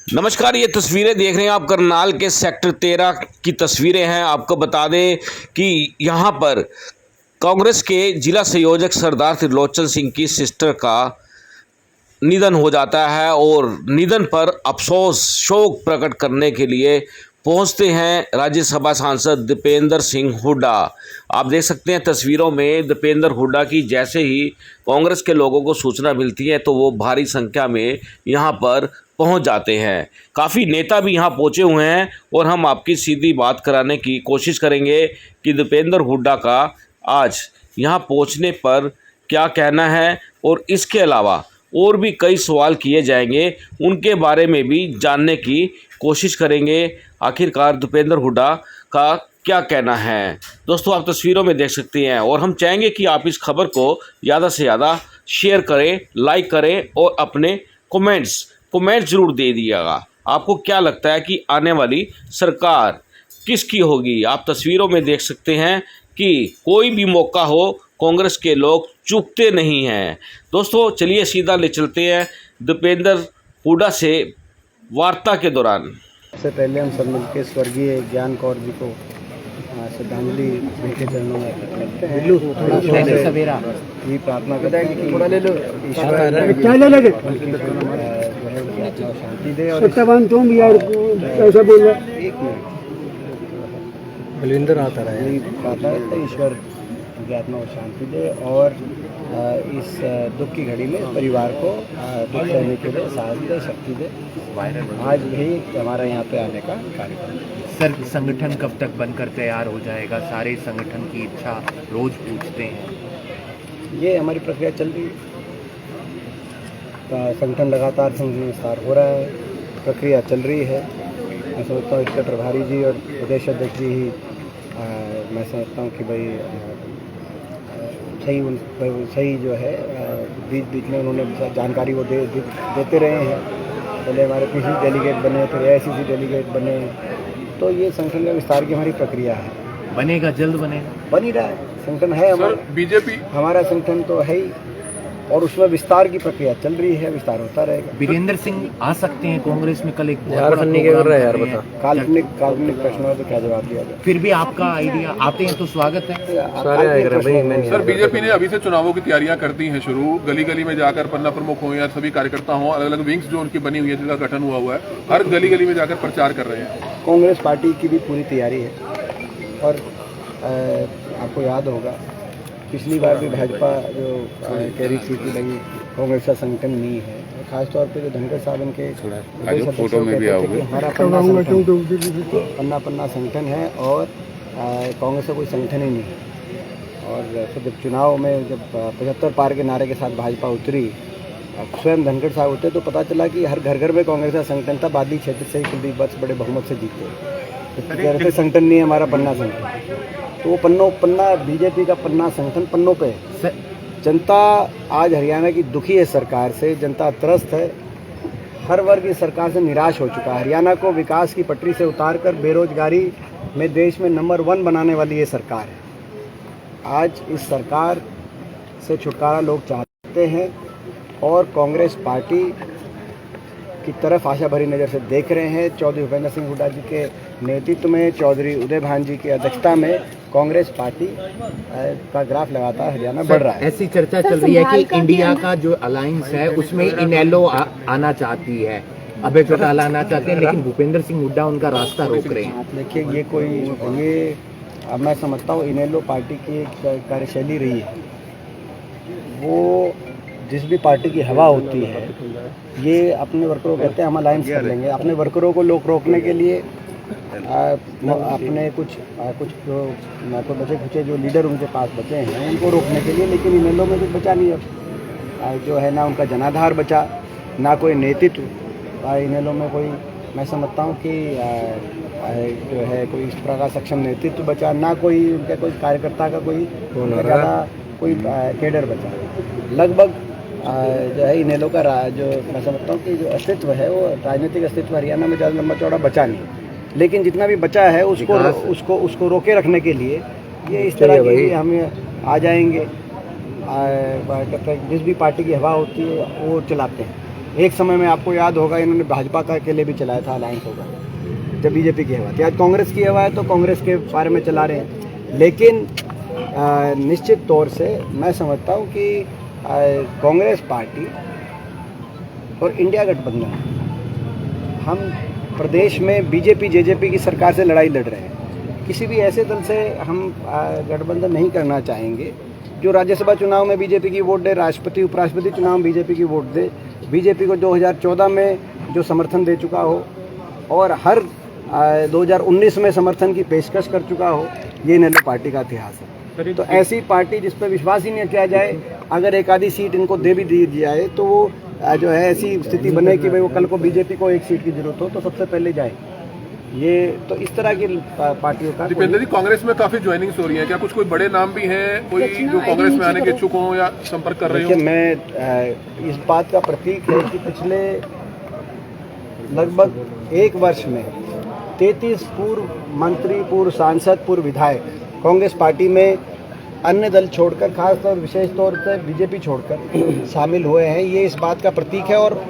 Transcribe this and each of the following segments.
नमस्कार। ये तस्वीरें देख रहे हैं आप करनाल के सेक्टर 13 की तस्वीरें हैं। आपको बता दें कि यहाँ पर कांग्रेस के जिला संयोजक सरदार त्रिलोचन सिंह की सिस्टर का निधन हो जाता है और निधन पर अफसोस शोक प्रकट करने के लिए पहुंचते हैं राज्यसभा सांसद दीपेंद्र सिंह हुड्डा। आप देख सकते हैं तस्वीरों में दीपेंद्र हुड्डा की जैसे ही कांग्रेस के लोगों को सूचना मिलती है तो वो भारी संख्या में यहाँ पर पहुँच जाते हैं। काफ़ी नेता भी यहाँ पहुँचे हुए हैं और हम आपकी सीधी बात कराने की कोशिश करेंगे कि दीपेंद्र हुड्डा का आज यहाँ पहुँचने पर क्या कहना है और इसके अलावा और भी कई सवाल किए जाएंगे, उनके बारे में भी जानने की कोशिश करेंगे। आखिरकार दीपेंद्र हुड्डा का क्या कहना है। दोस्तों, आप तस्वीरों में देख सकते हैं और हम चाहेंगे कि आप इस खबर को ज़्यादा से ज़्यादा शेयर करें, लाइक करें और अपने कमेंट्स ज़रूर दे दीजिएगा। आपको क्या लगता है कि आने वाली सरकार किसकी होगी। आप तस्वीरों में देख सकते हैं कि कोई भी मौका हो कांग्रेस के लोग चूकते नहीं हैं। दोस्तों, चलिए सीधा ले चलते हैं दीपेंद्र हुड्डा से वार्ता के दौरान। सबसे पहले हम सब मिलकर स्वर्गीय ज्ञान कौर जी को श्रद्धांजलि उनके चरणों में अर्पित करते हैं। ये प्रार्थना करते हैं कि शांति दे और बलिंदर आता रहे। प्रार्थना करते हैं ईश्वर उनकी आत्मा को शांति दे और इस दुख की घड़ी में परिवार को दुख सहने के लिए साहस दे, शक्ति दे। आज भी हमारा यहाँ पे आने का कार्यक्रम है। सर, संगठन कब तक बनकर तैयार हो जाएगा? सारे संगठन की इच्छा रोज पूछते हैं। ये हमारी प्रक्रिया चल रही है। संगठन लगातार विस्तार हो रहा है, प्रक्रिया चल रही है। मैं समझता हूँ इसके प्रभारी जी और प्रदेश अध्यक्ष जी ही मैं समझता हूँ कि भाई सही जो है बीच में उन्होंने जानकारी वो देते रहे हैं। पहले हमारे पीसी डेलीगेट बने, फिर एआईसीसी डेलीगेट बने, तो ये संगठन का विस्तार की हमारी प्रक्रिया है। बनेगा, जल्द बनेगा, बन ही रहा है। संगठन है हमारा, बीजेपी हमारा संगठन तो है ही और उसमें विस्तार की प्रक्रिया चल रही है, विस्तार होता रहेगा। वीरेंद्र सिंह आ सकते हैं कांग्रेस में? कल एक काल्पनिक प्रश्नों पे क्या जवाब दिया जाए। फिर भी आपका आइडिया आते हैं तो स्वागत है। सर, बीजेपी ने अभी से चुनावों की तैयारियां कर दी हैं शुरू। गली गली में जाकर पन्ना प्रमुख हो या सभी कार्यकर्ता हों, अलग अलग विंग्स जो उनकी बनी हुई है, जिनका गठन हुआ है, हर गली गली में जाकर प्रचार कर रहे हैं। कांग्रेस पार्टी की भी पूरी तैयारी है और आपको याद होगा पिछली बार भी भाजपा जो कह रही थी कि भाई कांग्रेस का संगठन नहीं है। खासतौर पे जो धनखड़ साहब इनके फोटो में भी आओगे, हमारा पन्ना संगठन है और कांग्रेस का कोई संगठन ही नहीं है। और फिर जब चुनाव में जब 75 पार के नारे के साथ भाजपा उतरी, स्वयं धनखड़ साहब उतरे तो पता चला कि हर घर घर में कांग्रेस का संगठन था। बादली क्षेत्र से ही कुलदीप वत्स बड़े बहुमत से जीते। तो संगठन नहीं है हमारा पन्ना संगठन, तो वो पन्ना बीजेपी का पन्ना संगठन पन्नों पे है। जनता आज हरियाणा की दुखी है सरकार से, जनता त्रस्त है। हर वर्ग इस सरकार से निराश हो चुका है। हरियाणा को विकास की पटरी से उतारकर बेरोजगारी में देश में नंबर 1 बनाने वाली ये सरकार है। आज इस सरकार से छुटकारा लोग चाहते हैं और कांग्रेस पार्टी की तरफ आशा भरी नज़र से देख रहे हैं। चौधरी भूपेंद्र सिंह हुड्डा जी के नेतृत्व में, चौधरी उदय भान जी की अध्यक्षता में कांग्रेस पार्टी का ग्राफ लगातार हरियाणा बढ़ रहा है। ऐसी चर्चा चल रही है कि इंडिया का जो अलायंस है उसमें इनेलो आना चाहती है, अभय चौटाला आना चाहते हैं, लेकिन भूपेंद्र सिंह हुड्डा उनका रास्ता रोक रहे हैं। देखिए, ये मैं समझता हूँ इनेलो पार्टी की एक कार्यशैली रही है। वो जिस भी पार्टी की हवा होती है, ये अपने वर्करों को कहते हैं हम अलायंस कर लेंगे। अपने वर्करों को लोग रोकने के लिए अपने कुछ जो बचे खुचे जो लीडर उनके पास बचे हैं उनको रोकने के लिए, लेकिन इनेलो में कुछ बचा नहीं अब जो है ना उनका जनाधार बचा, ना कोई नेतृत्व इनेलो में कोई। मैं समझता हूँ कि जो है कोई इस प्रकार का सक्षम नेतृत्व बचा, ना कोई उनका कोई कार्यकर्ता का कोई ज़्यादा कोई कैडर बचा। लगभग जो है इनेलो का जो मैं समझता हूँ कि जो अस्तित्व है वो राजनीतिक अस्तित्व हरियाणा में ज़्यादा लंबा चौड़ा बचा नहीं, लेकिन जितना भी बचा है उसको रोके रखने के लिए ये इस तरह की हम आ जाएंगे। जिस भी पार्टी की हवा होती है वो चलाते हैं। एक समय में आपको याद होगा इन्होंने भाजपा का के लिए भी चलाया था, अलायंस होगा जब बीजेपी की हवा थी। आज कांग्रेस की हवा है तो कांग्रेस के बारे में चला रहे हैं। लेकिन निश्चित तौर से मैं समझता हूँ कि कांग्रेस पार्टी और इंडिया गठबंधन, हम प्रदेश में बीजेपी जेजेपी की सरकार से लड़ाई लड़ रहे हैं। किसी भी ऐसे दल से हम गठबंधन नहीं करना चाहेंगे जो राज्यसभा चुनाव में बीजेपी की वोट दे, राष्ट्रपति उपराष्ट्रपति चुनाव में बीजेपी की वोट दे, बीजेपी को 2014 में जो समर्थन दे चुका हो और हर 2019 में समर्थन की पेशकश कर चुका हो। ये इनेलो पार्टी का इतिहास है। तो ऐसी पार्टी जिस पर विश्वास ही नहीं किया जाए, अगर एक आधी सीट इनको दे भी दी जाए तो वो जो है ऐसी स्थिति बने कि भाई वो कल को बीजेपी को एक सीट की जरूरत हो तो सबसे पहले जाए। ये तो इस तरह की पार्टियों का। दीपेंद्र जी, कांग्रेस में काफी ज्वाइनिंग हो रही है, क्या कुछ कोई बड़े नाम भी हैं कोई जो कांग्रेस में आने के इच्छुक हों या संपर्क कर रहे हो? मैं इस बात का प्रतीक है कि पिछले लगभग एक वर्ष में 33 पूर्व मंत्री, पूर्व सांसद, पूर्व विधायक कांग्रेस पार्टी में अन्य दल छोड़कर, खासतौर विशेष तौर पर बीजेपी छोड़कर शामिल हुए हैं। ये इस बात का प्रतीक है। और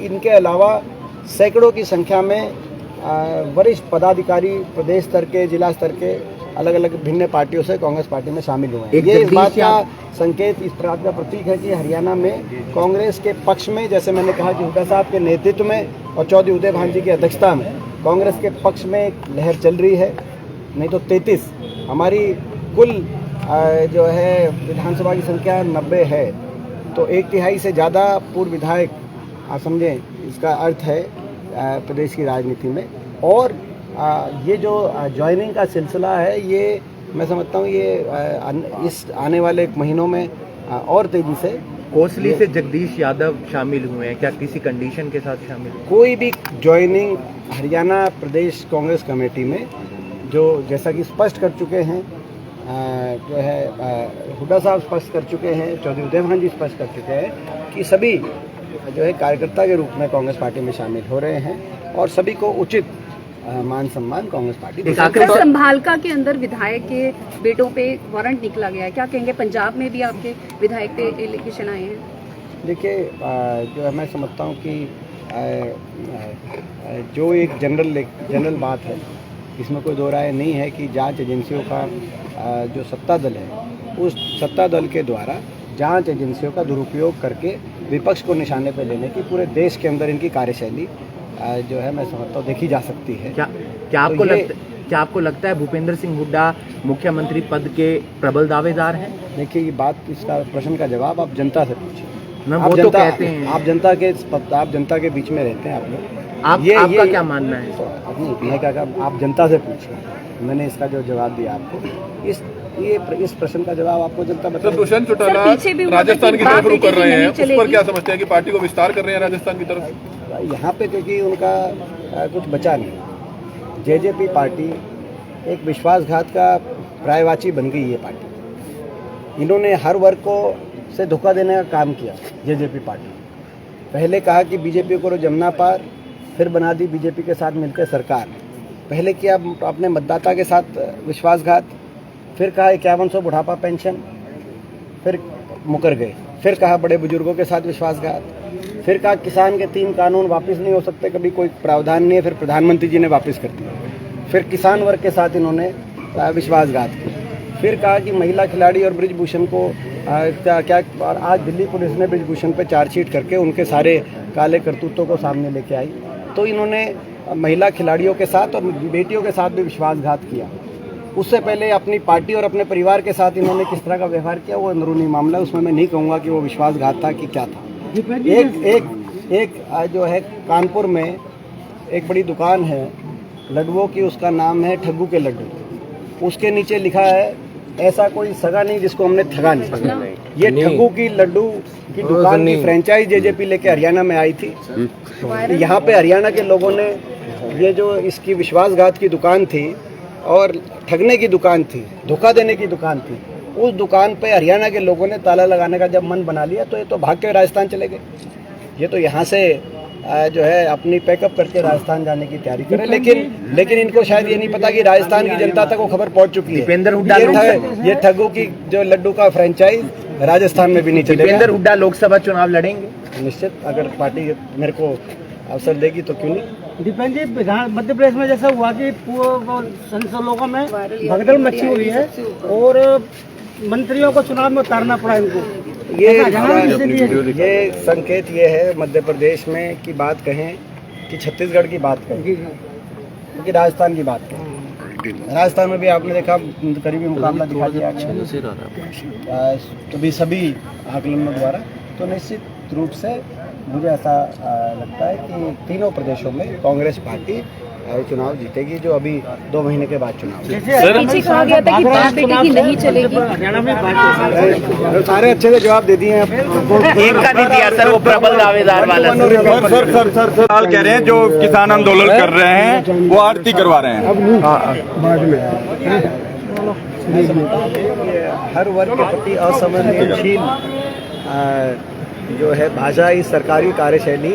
इनके अलावा सैकड़ों की संख्या में वरिष्ठ पदाधिकारी प्रदेश स्तर के, जिला स्तर के, अलग अलग भिन्न पार्टियों से कांग्रेस पार्टी में शामिल हुए हैं। ये इस बात का संकेत, इस बात का प्रतीक है कि हरियाणा में कांग्रेस के पक्ष में, जैसे मैंने कहा कि हुड्डा साहब के नेतृत्व में और चौधरी उदय भान जी की अध्यक्षता में कांग्रेस के पक्ष में एक लहर चल रही है। नहीं तो 33 हमारी कुल जो है विधानसभा की संख्या 90 है, तो 1/3 से ज़्यादा पूर्व विधायक, आप समझें इसका अर्थ है प्रदेश की राजनीति में। और ये जो ज्वाइनिंग का सिलसिला है, ये मैं समझता हूँ ये इस आने वाले महीनों में और तेज़ी से। कोसली से जगदीश यादव शामिल हुए हैं, क्या किसी कंडीशन के साथ शामिल? कोई भी ज्वाइनिंग हरियाणा प्रदेश कांग्रेस कमेटी में, जो जैसा कि स्पष्ट कर चुके हैं जो है हुड्डा साहब स्पष्ट कर चुके हैं, चौधरी उदय भान जी स्पष्ट कर चुके हैं कि सभी जो है कार्यकर्ता के रूप में कांग्रेस पार्टी में शामिल हो रहे हैं और सभी को उचित मान सम्मान कांग्रेस पार्टी। संभालका के अंदर विधायक के बेटों पे वारंट निकला गया है, क्या कहेंगे? पंजाब में भी आपके विधायक पे एलिगेशन आए हैं। देखिए, जो है मैं समझता हूँ कि जो एक जनरल बात है, इसमें कोई दो राय नहीं है कि जांच एजेंसियों का जो सत्ता दल है, उस सत्ता दल के द्वारा जांच एजेंसियों का दुरुपयोग करके विपक्ष को निशाने पर लेने की पूरे देश के अंदर इनकी कार्यशैली जो है मैं समझता हूँ देखी जा सकती है। क्या आपको लगता है भूपेंद्र सिंह हुड्डा मुख्यमंत्री पद के प्रबल दावेदार हैं? देखिए, ये बात, इसका प्रश्न का जवाब आप जनता से पूछिए। वो तो कहते हैं आप जनता के बीच में रहते हैं आप लोग। आपका क्या मानना है? मैं क्या कहा, आप जनता से पूछिए। मैंने इसका जो जवाब दिया आपको, इस प्रश्न का जवाब आपको जनता बता। दुष्यंत चौटाला राजस्थान की तरफ रुख कर रहे हैं, उस पर क्या समझते हैं कि पार्टी को विस्तार कर रहे हैं राजस्थान की तरफ? यहाँ पे क्योंकि उनका कुछ बचा नहीं। जेजेपी पार्टी एक विश्वासघात का पर्यायवाची बन गई है पार्टी। इन्होंने हर वर्ग को से धोखा देने का काम किया। जेजेपी पार्टी पहले कहा कि बीजेपी को जमुना पार, फिर बना दी बीजेपी के साथ मिलकर सरकार। पहले किया अपने मतदाता के साथ विश्वासघात, फिर कहा 5100 बुढ़ापा पेंशन, फिर मुकर गए। फिर कहा बड़े बुजुर्गों के साथ विश्वासघात, फिर कहा किसान के 3 कानून वापस नहीं हो सकते, कभी कोई प्रावधान नहीं है, फिर प्रधानमंत्री जी ने वापस कर दिया। फिर किसान वर्ग के साथ इन्होंने विश्वासघात किया। फिर कहा कि महिला खिलाड़ी और ब्रिजभूषण को क्या, और आज दिल्ली पुलिस ने ब्रिजभूषण पे चार्जशीट करके उनके सारे काले करतूतों को सामने लेके आई। तो इन्होंने महिला खिलाड़ियों के साथ और बेटियों के साथ भी विश्वासघात किया। उससे पहले अपनी पार्टी और अपने परिवार के साथ इन्होंने किस तरह का व्यवहार किया, वो अंदरूनी मामला, उसमें मैं नहीं कहूँगा कि वो विश्वासघात था कि क्या था। एक जो है कानपुर में एक बड़ी दुकान है लड्डुओं की, उसका नाम है ठग्गू के लड्डू। उसके नीचे लिखा है ऐसा कोई सगा नहीं जिसको हमने ठगा नहीं। ये ठग्गू की लड्डू की दुकान की फ्रेंचाइज जेजेपी लेके हरियाणा में आई थी। यहाँ पे हरियाणा के लोगों ने ये जो इसकी विश्वासघात की दुकान थी और ठगने की दुकान थी, धोखा देने की दुकान थी, उस दुकान पे हरियाणा के लोगों ने ताला लगाने का जब मन बना लिया तो ये तो भाग के राजस्थान चले गए। ये तो यहाँ से जो है अपनी पैकअप करके राजस्थान जाने की तैयारी करें, लेकिन इनको शायद ये नहीं पता कि राजस्थान की जनता तक वो खबर पहुँच चुकी है। दीपेंद्र हुड्डा ये ठग्गू की जो लड्डू का फ्रेंचाइज राजस्थान में भी नहीं चलेगा। दीपेंद्र हुड्डा लोकसभा चुनाव लड़ेंगे? निश्चित, अगर पार्टी मेरे को अवसर देगी तो क्यों नहीं। दीपेंद्र जी, विधान मध्य प्रदेश में जैसा हुआ कि संसद लोगों में भगदड़ मची हुई है और मंत्रियों को चुनाव में उतारना पड़ा इनको, ये संकेत ये है मध्य प्रदेश में की बात कहें कि छत्तीसगढ़ की बात कहें कि राजस्थान की बात करें। राजस्थान में भी आपने देखा करीबी मुकाबला दिखा दिया तो भी सभी आकलनों द्वारा, तो निश्चित रूप से मुझे ऐसा लगता है कि तीनों प्रदेशों में कांग्रेस पार्टी चुनाव जीतेगी, जो अभी 2 महीने के बाद चुनाव। पीछे कहा गया था कि बाप बेटे की नहीं चलेगी। सारे अच्छे से जवाब दे दिए हैं। एक का नहीं दिया सर, वो प्रबल दावेदार वाला। सर सवाल कह रहे हैं जो किसान आंदोलन कर रहे हैं वो आरती करवा रहे हैं। हर वर्ग के प्रति असंवेदनशील जो है भाषा इस सरकारी कार्यशैली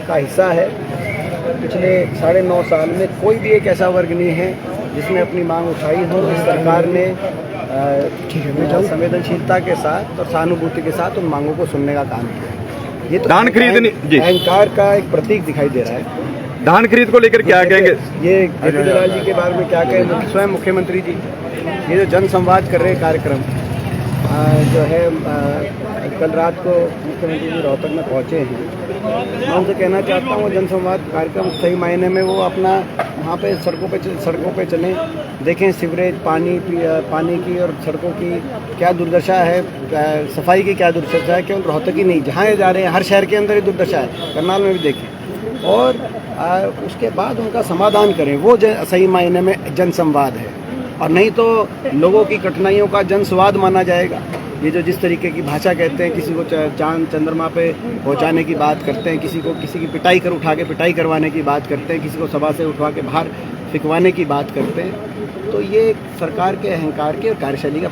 का हिस्सा है। पिछले 9.5 साल में कोई भी एक ऐसा वर्ग नहीं है जिसने अपनी मांग उठाई हो। इस सरकार ने संवेदनशीलता के साथ और सहानुभूति के साथ उन मांगों को सुनने का काम किया। ये तो धान खरीदने जी अहंकार का एक प्रतीक दिखाई दे रहा है। धान खरीद को लेकर क्या कहेंगे? ये केजरीवाल जी के बारे में क्या कहें, स्वयं मुख्यमंत्री जी ये जो जन संवाद कर रहे हैं कार्यक्रम जो है, कल रात को मुख्यमंत्री जी रोहतक में पहुंचे हैं। मैं उनसे कहना चाहता हूँ जन संवाद कार्यक्रम सही मायने में वो अपना वहाँ पे सड़कों पे चलें, देखें सीवरेज पानी की और सड़कों की क्या दुर्दशा है, सफाई की क्या दुर्दशा है। केवल रोहतक ही नहीं, जहाँ जा रहे हैं हर शहर के अंदर ही दुर्दशा है, करनाल में भी देखें और उसके बाद उनका समाधान करें। वो सही मायने में जन संवाद है और नहीं तो लोगों की कठिनाइयों का जनस्वाद माना जाएगा। ये जो जिस तरीके की भाषा कहते हैं, किसी को चांद चंद्रमा पे पहुंचाने की बात करते हैं, किसी की पिटाई उठा के पिटाई करवाने की बात करते हैं, किसी को सभा से उठवा के बाहर फिकवाने की बात करते हैं, तो ये सरकार के अहंकार की और कार्यशैली का